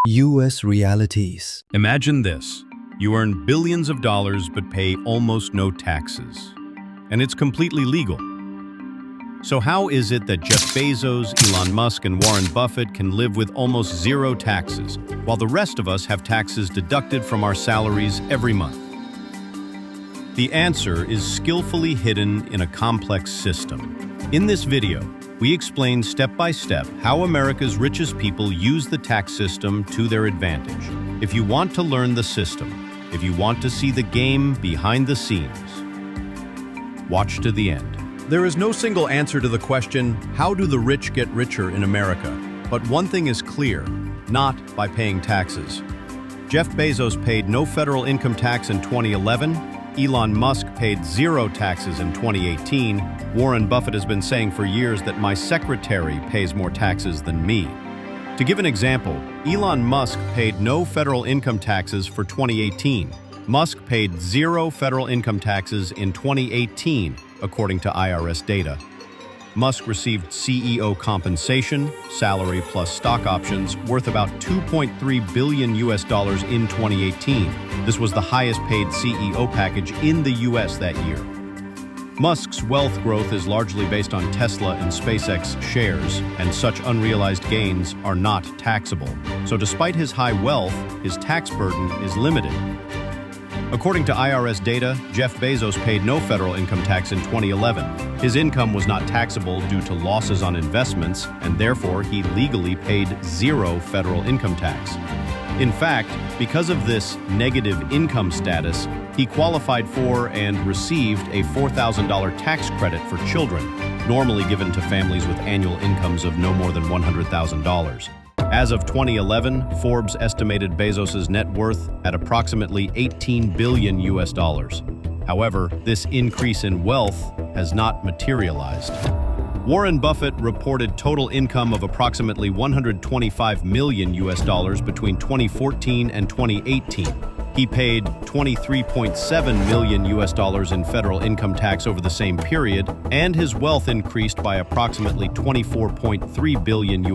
U.S. realities. Imagine this. You earn billions of dollars but pay almost no taxes. And it's completely legal. So how is it that Jeff Bezos, Elon Musk, and Warren Buffett can live with almost zero taxes, while the rest of us have taxes deducted from our salaries every month? The answer is skillfully hidden in a complex system. In this video, we explain step-by-step how America's richest people use the tax system to their advantage. If you want to learn the system, if you want to see the game behind the scenes, watch to the end. There is no single answer to the question, how do the rich get richer in America? But one thing is clear, not by paying taxes. Jeff Bezos paid no federal income tax in 2011. Elon Musk paid zero taxes in 2018. Warren Buffett has been saying for years that my secretary pays more taxes than me. To give an example, Elon Musk paid no federal income taxes for 2018. Musk paid zero federal income taxes in 2018, according to IRS data. Musk received CEO compensation, salary plus stock options, worth about $2.3 billion in 2018. This was the highest paid CEO package in the US that year. Musk's wealth growth is largely based on Tesla and SpaceX shares, and such unrealized gains are not taxable. So despite his high wealth, his tax burden is limited. According to IRS data, Jeff Bezos paid no federal income tax in 2011. His income was not taxable due to losses on investments, and therefore he legally paid zero federal income tax. In fact, because of this negative income status, he qualified for and received a $4,000 tax credit for children, normally given to families with annual incomes of no more than $100,000. As of 2011, Forbes estimated Bezos' net worth at approximately $18 billion. However, this increase in wealth has not materialized. Warren Buffett reported total income of approximately $125 million between 2014 and 2018. He paid $23.7 million in federal income tax over the same period, and his wealth increased by approximately $24.3 billion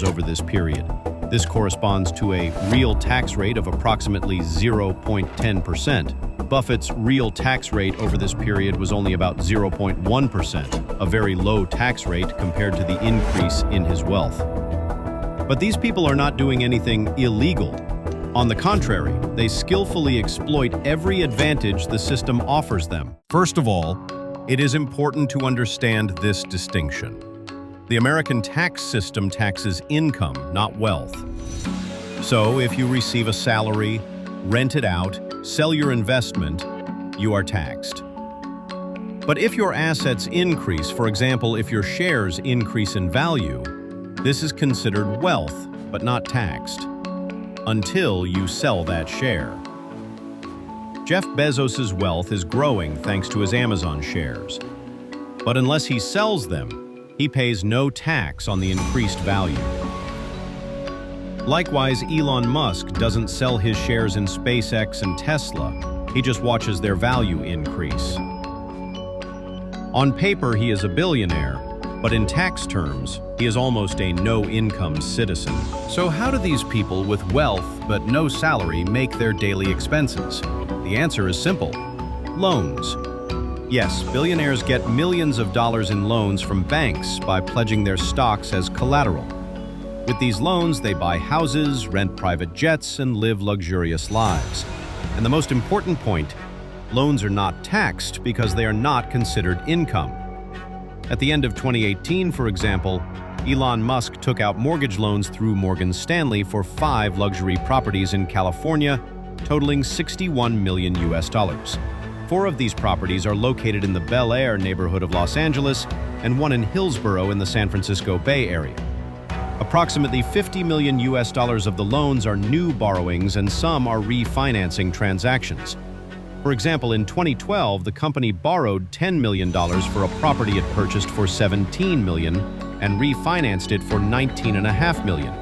over this period. This corresponds to a real tax rate of approximately 0.10%. Buffett's real tax rate over this period was only about 0.1%, a very low tax rate compared to the increase in his wealth. But these people are not doing anything illegal. On the contrary, they skillfully exploit every advantage the system offers them. First of all, it is important to understand this distinction. The American tax system taxes income, not wealth. So if you receive a salary, rent it out, sell your investment, you are taxed. But if your assets increase, for example, if your shares increase in value, this is considered wealth, but not taxed, until you sell that share. Jeff Bezos' wealth is growing thanks to his Amazon shares. But unless he sells them, he pays no tax on the increased value. Likewise, Elon Musk doesn't sell his shares in SpaceX and Tesla. He just watches their value increase. On paper, he is a billionaire, but in tax terms, he is almost a no-income citizen. So how do these people with wealth but no salary make their daily expenses? The answer is simple: loans. Yes, billionaires get millions of dollars in loans from banks by pledging their stocks as collateral. With these loans, they buy houses, rent private jets, and live luxurious lives. And the most important point, loans are not taxed because they are not considered income. At the end of 2018, for example, Elon Musk took out mortgage loans through Morgan Stanley for 5 luxury properties in California, totaling $61 million. 4 of these properties are located in the Bel Air neighborhood of Los Angeles and one in Hillsborough in the San Francisco Bay Area. Approximately $50 million of the loans are new borrowings and some are refinancing transactions. For example, in 2012, the company borrowed $10 million for a property it purchased for $17 million and refinanced it for $19.5 million.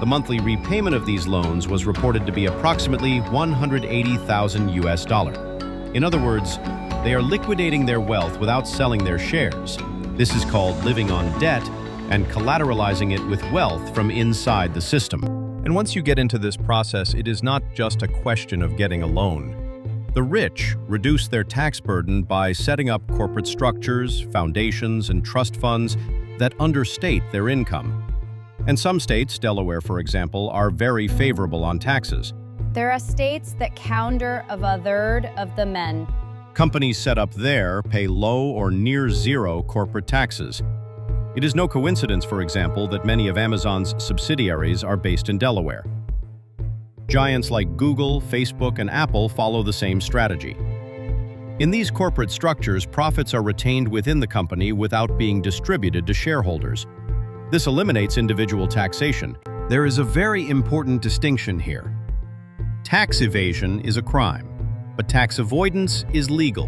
The monthly repayment of these loans was reported to be approximately $180,000. In other words, they are liquidating their wealth without selling their shares. This is called living on debt and collateralizing it with wealth from inside the system. And once you get into this process, it is not just a question of getting a loan. The rich reduce their tax burden by setting up corporate structures, foundations, and trust funds that understate their income. And some states, Delaware for example, are very favorable on taxes. There are states that counter of a third of the men. Companies set up there pay low or near zero corporate taxes. It is no coincidence, for example, that many of Amazon's subsidiaries are based in Delaware. Giants like Google, Facebook, and Apple follow the same strategy. In these corporate structures, profits are retained within the company without being distributed to shareholders. This eliminates individual taxation. There is a very important distinction here. Tax evasion is a crime, but tax avoidance is legal.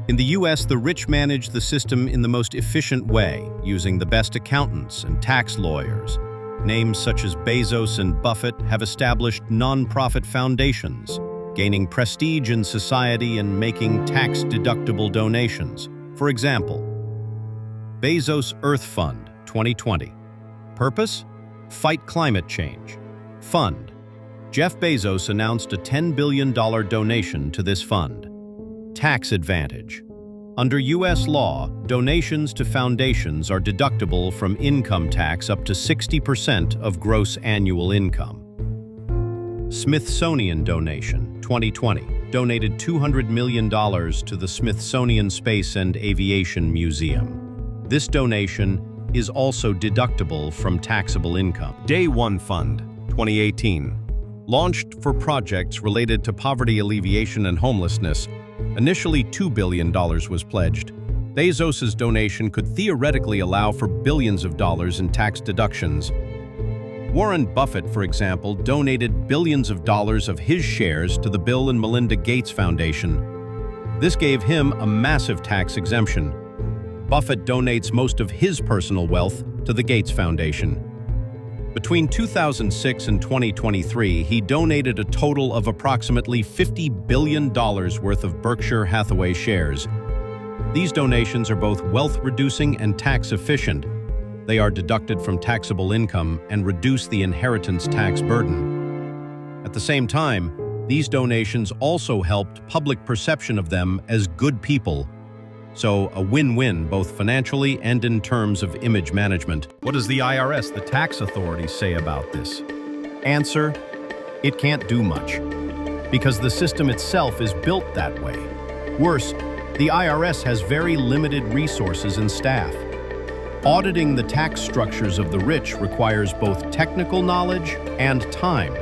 In the US, the rich manage the system in the most efficient way, using the best accountants and tax lawyers. Names such as Bezos and Buffett have established non-profit foundations, gaining prestige in society and making tax-deductible donations. For example, Bezos Earth Fund 2020. Purpose? Fight climate change. Fund. Jeff Bezos announced a $10 billion donation to this fund. Tax advantage. Under U.S. law, donations to foundations are deductible from income tax up to 60% of gross annual income. Smithsonian donation, 2020, donated $200 million to the Smithsonian Space and Aviation Museum. This donation is also deductible from taxable income. Day One Fund, 2018, launched for projects related to poverty alleviation and homelessness. Initially, $2 billion was pledged. Bezos's donation could theoretically allow for billions of dollars in tax deductions. Warren Buffett, for example, donated billions of dollars of his shares to the Bill and Melinda Gates Foundation. This gave him a massive tax exemption. Buffett donates most of his personal wealth to the Gates Foundation. Between 2006 and 2023, he donated a total of approximately $50 billion worth of Berkshire Hathaway shares. These donations are both wealth-reducing and tax-efficient. They are deducted from taxable income and reduce the inheritance tax burden. At the same time, these donations also helped public perception of them as good people. So a win-win both financially and in terms of image management. What does the IRS, the tax authorities, say about this? Answer: it can't do much, because the system itself is built that way. Worse, the IRS has very limited resources and staff. Auditing the tax structures of the rich requires both technical knowledge and time,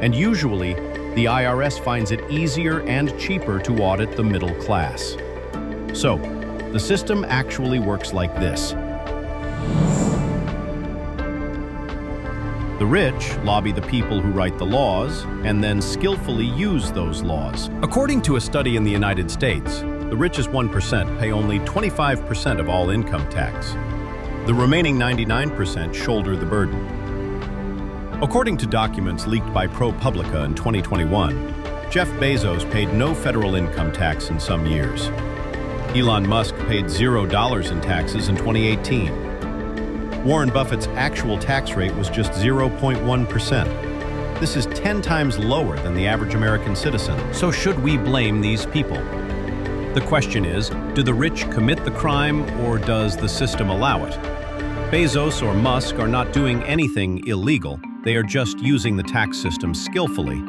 and usually the IRS finds it easier and cheaper to audit the middle class. So, the system actually works like this. The rich lobby the people who write the laws and then skillfully use those laws. According to a study in the United States, the richest 1% pay only 25% of all income tax. The remaining 99% shoulder the burden. According to documents leaked by ProPublica in 2021, Jeff Bezos paid no federal income tax in some years. Elon Musk paid $0 in taxes in 2018. Warren Buffett's actual tax rate was just 0.1%. This is 10 times lower than the average American citizen. So should we blame these people? The question is, do the rich commit the crime or does the system allow it? Bezos or Musk are not doing anything illegal. They are just using the tax system skillfully.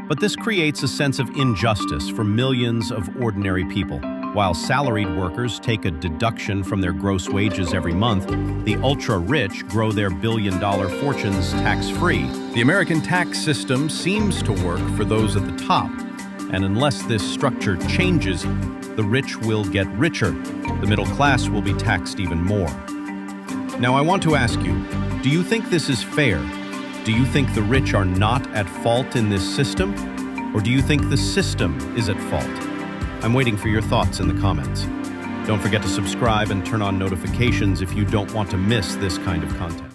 But this creates a sense of injustice for millions of ordinary people. While salaried workers take a deduction from their gross wages every month, the ultra-rich grow their billion-dollar fortunes tax-free. The American tax system seems to work for those at the top, and unless this structure changes, the rich will get richer. The middle class will be taxed even more. Now, I want to ask you, do you think this is fair? Do you think the rich are not at fault in this system? Or do you think the system is at fault? I'm waiting for your thoughts in the comments. Don't forget to subscribe and turn on notifications if you don't want to miss this kind of content.